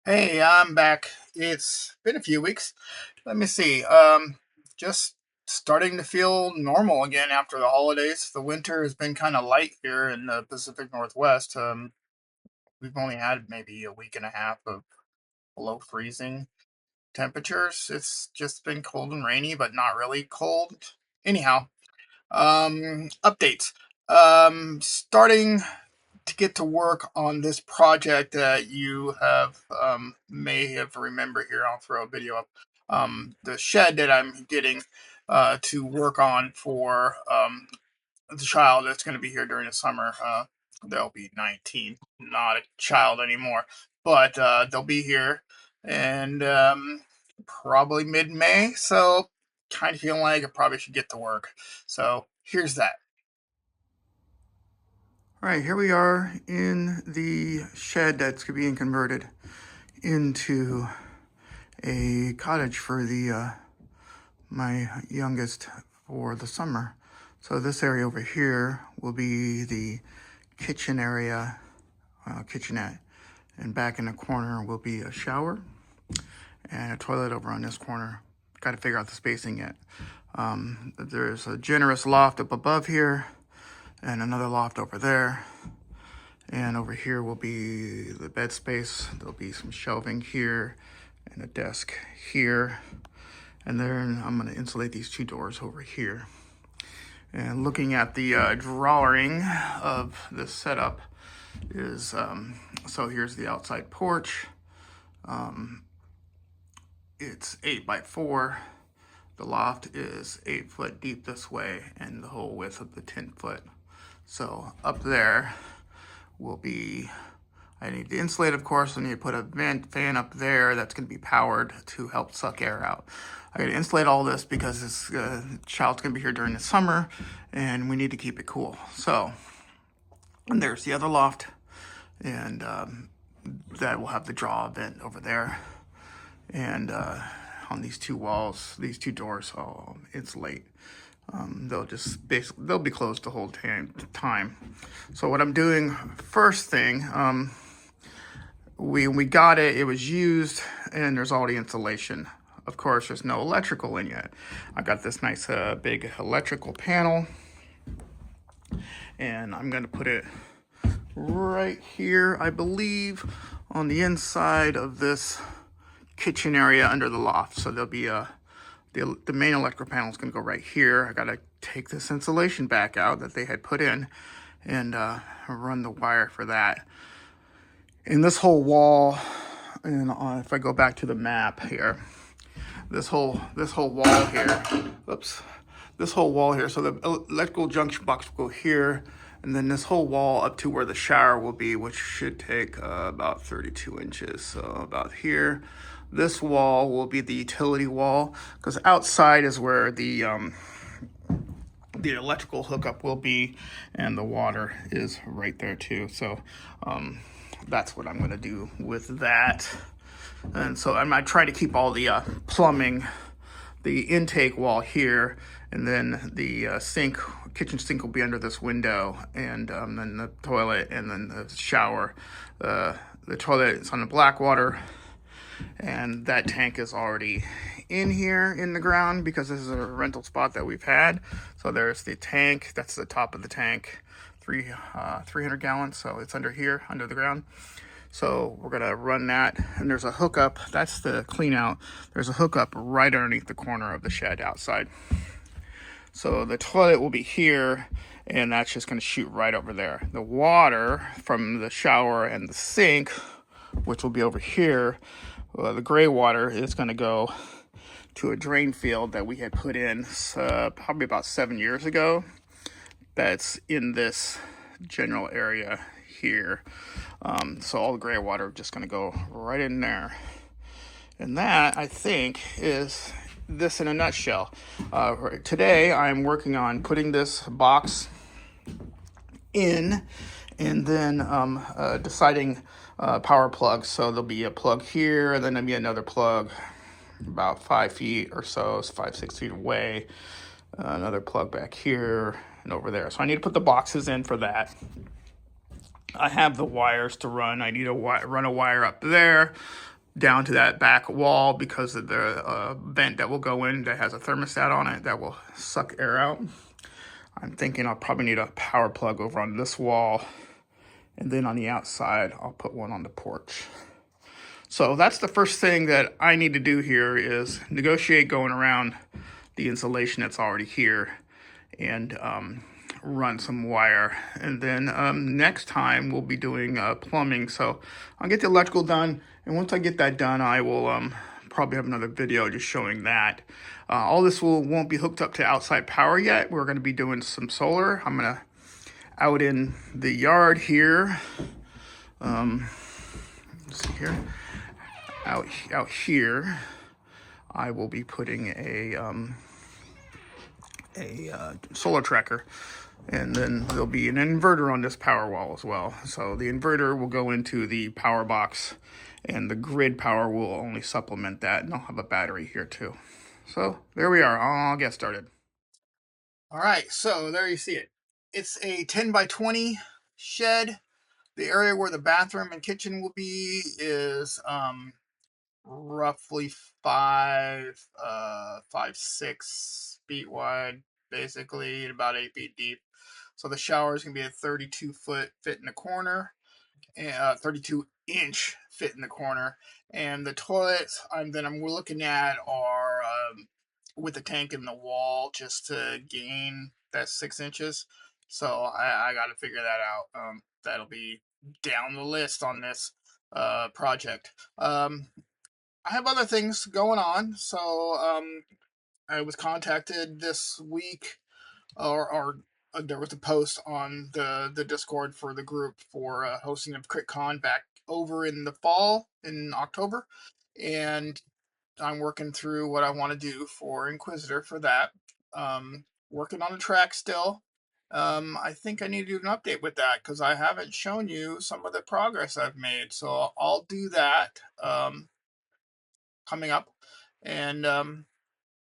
Hey, I'm back. It's been a few weeks. Let me see. Just starting to feel normal again after the holidays. The winter has been kind of light here in the Pacific Northwest. We've only had maybe a week and a half of below freezing temperatures. It's just been cold and rainy, but not really cold. Anyhow, updates. Starting to get to work on this project that you have may have remember here. I'll throw a video up. The shed that I'm getting to work on for the child that's going to be here during the summer. They'll be 19, not a child anymore, but they'll be here and probably mid-May. So kind of feeling like I probably should get to work. So here's that. All right, here we are in the shed that's being converted into a cottage for the my youngest for the summer. So this area over here will be the kitchen area, kitchenette, and back in the corner will be a shower and a toilet over on this corner. Got to figure out the spacing yet. There's a generous loft up above here and another loft over there. And over here will be the bed space. There'll be some shelving here and a desk here. And then I'm gonna insulate these two doors over here. And looking at the drawing of this setup is, so here's the outside porch. It's 8x4. The loft is 8 foot deep this way and the whole width of the 10 foot. So up there will be, I need to insulate, of course. I need to put a vent fan up there that's going to be powered to help suck air out. I got to insulate all this because this child's going to be here during the summer and we need to keep it cool. So, and there's the other loft, and that will have the draw vent over there. And on these two walls, these two doors, I'll insulate. They'll just basically, they'll be closed the whole time. So what I'm doing first thing, we got it, it was used, and there's already insulation. Of course, there's no electrical in yet. I got this nice big electrical panel, and I'm gonna put it right here, I believe, on the inside of this kitchen area under the loft. So there'll be the main electrical panel is going to go right here. I got to take this insulation back out that they had put in and run the wire for that. And this whole wall, and if I go back to the map here, this whole wall here, oops, this whole wall here. So the electrical junction box will go here, and then this whole wall up to where the shower will be, which should take about 32 inches. So about here. This wall will be the utility wall, because outside is where the electrical hookup will be, and the water is right there too. So that's what I'm going to do with that. And so I'm going to try to keep all the plumbing, the intake wall here, and then the kitchen sink will be under this window, and then the toilet, and then the shower. The toilet is on the black water, and that tank is already in here in the ground because this is a rental spot that we've had. So there's the tank, that's the top of the tank, 300 gallons, so it's under here, under the ground. So we're gonna run that, and there's a hookup, that's the clean out. There's a hookup right underneath the corner of the shed outside. So the toilet will be here, and that's just gonna shoot right over there. The water from the shower and the sink, which will be over here, the gray water is going to go to a drain field that we had put in probably about 7 years ago. That's in this general area here. So all the gray water is just going to go right in there. And that, I think, is this in a nutshell. Today, I'm working on putting this box in, and then deciding power plugs. So there'll be a plug here, and then there'll be another plug about 5 feet or so, 5-6 feet away. Another plug back here and over there. So I need to put the boxes in for that. I have the wires to run. I need to run a wire up there down to that back wall because of the vent that will go in that has a thermostat on it that will suck air out. I'm thinking I'll probably need a power plug over on this wall, and then on the outside I'll put one on the porch. So that's the first thing that I need to do here is negotiate going around the insulation that's already here and run some wire. And then next time we'll be doing plumbing. So I'll get the electrical done, and once I get that done, I will probably have another video just showing that. All this won't be hooked up to outside power yet. We're going to be doing some solar. I'm going to out in the yard here. Let's see here. Out here, I will be putting a solar tracker, and then there'll be an inverter on this power wall as well. So the inverter will go into the power box, and the grid power will only supplement that, and I'll have a battery here too. So there we are. I'll get started. All right, so there you see it. It's a 10 by 20 shed. The area where the bathroom and kitchen will be is roughly 6 feet wide, basically, and about 8 feet deep. So the shower is gonna be a 32-foot fit in the corner, and 32-inch fit in the corner, and the toilets I'm looking at are with the tank in the wall just to gain that 6 inches. So I got to figure that out. That'll be down the list on this project. I have other things going on, so I was contacted this week, or there was a post on the Discord for the group for hosting of CritCon back over in the fall in October, and I'm working through what I want to do for Inquisitor for that. Working on the track still. I think I need to do an update with that because I haven't shown you some of the progress I've made, so I'll do that. Coming up, and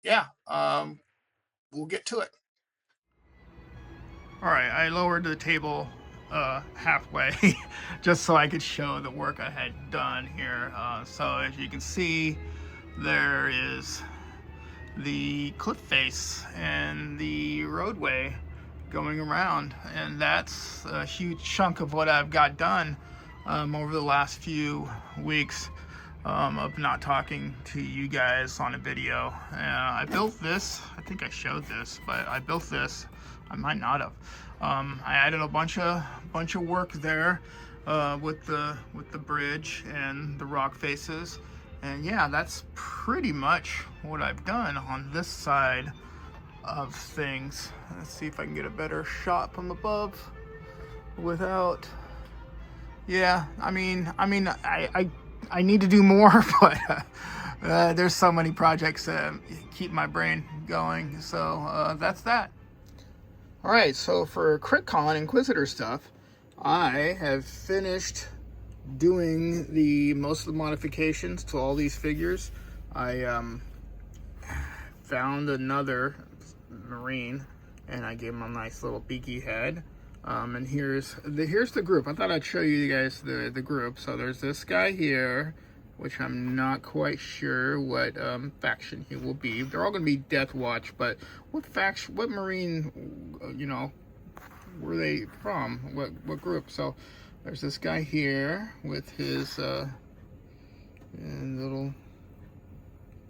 yeah, we'll get to it. All right, I lowered the table halfway just so I could show the work I had done here. So as you can see, there is the cliff face and the roadway going around, and that's a huge chunk of what I've got done over the last few weeks of not talking to you guys on a video. I built this. I think I showed this, but I built this. I might not have. I added a bunch of work there with the bridge and the rock faces, and yeah, that's pretty much what I've done on this side of things. Let's see if I can get a better shot from above without. Yeah, I mean, I need to do more, but there's so many projects that keep my brain going. So that's that. All right, so for CritCon Inquisitor stuff, I have finished doing most of the modifications to all these figures. I found another Marine, and I gave him a nice little beaky head. And here's the group. I thought I'd show you guys the group. So there's this guy here, which I'm not quite sure what faction he will be. They're all going to be Death Watch, but what faction, what Marine, were they from? What group? So there's this guy here with his little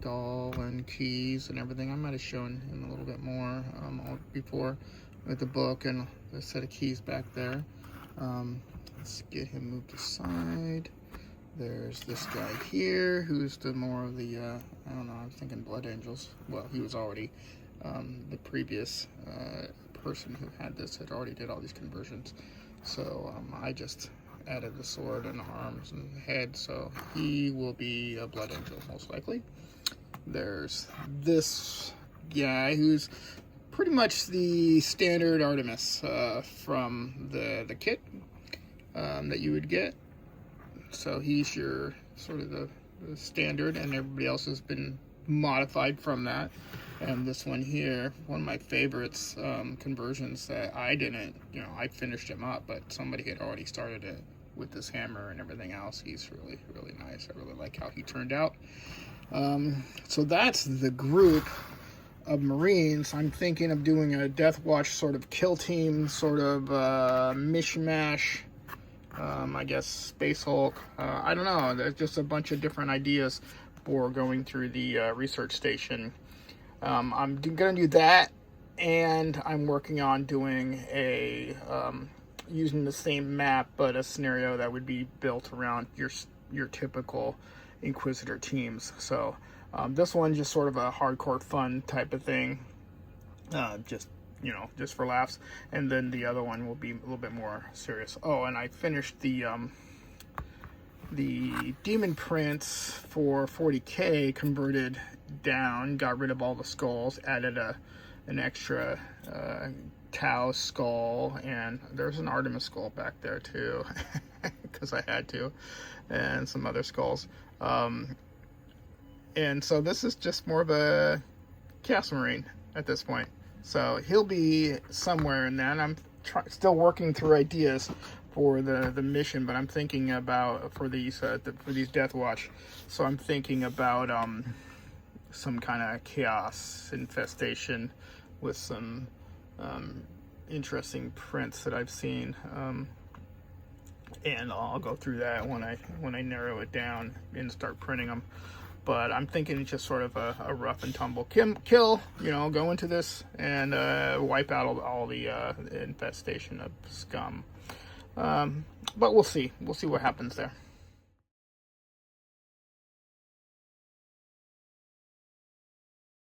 doll and keys and everything. I might have shown him a little bit more before with the book and a set of keys back there. Let's get him moved aside. There's this guy here who's the more of the I don't know, I was thinking Blood Angels. Well, he was already the previous person who had this had already did all these conversions, so I just added the sword and arms and head, so he will be a Blood Angel most likely. There's this guy who's pretty much the standard Artemis from the kit that you would get. So he's your sort of the standard, and everybody else has been modified from that. And this one here, one of my favorites, conversions that I didn't, I finished him up, but somebody had already started it with this hammer and everything else. He's really, really nice. I really like how he turned out. So that's the group of Marines. I'm thinking of doing a Death Watch sort of kill team, sort of mishmash. I guess Space Hulk. I don't know. There's just a bunch of different ideas for going through the research station. I'm going to do that, and I'm working on doing a using the same map, but a scenario that would be built around your typical Inquisitor teams. So this one just sort of a hardcore fun type of thing, just for laughs, and then the other one will be a little bit more serious. Oh, and I finished the demon prints for 40K, converted down, got rid of all the skulls, added an extra Tau skull, and there's an Artemis skull back there too, because I had to, and some other skulls. And so this is just more of a Chaos Marine at this point. So he'll be somewhere in that. I'm still working through ideas for the mission, but I'm thinking about for these Death Watch. So I'm thinking about some kind of chaos infestation with some interesting prints that I've seen, and I'll go through that when I narrow it down and start printing them. But I'm thinking just sort of a rough and tumble kill, go into this and wipe out all the infestation of scum. But we'll see what happens there.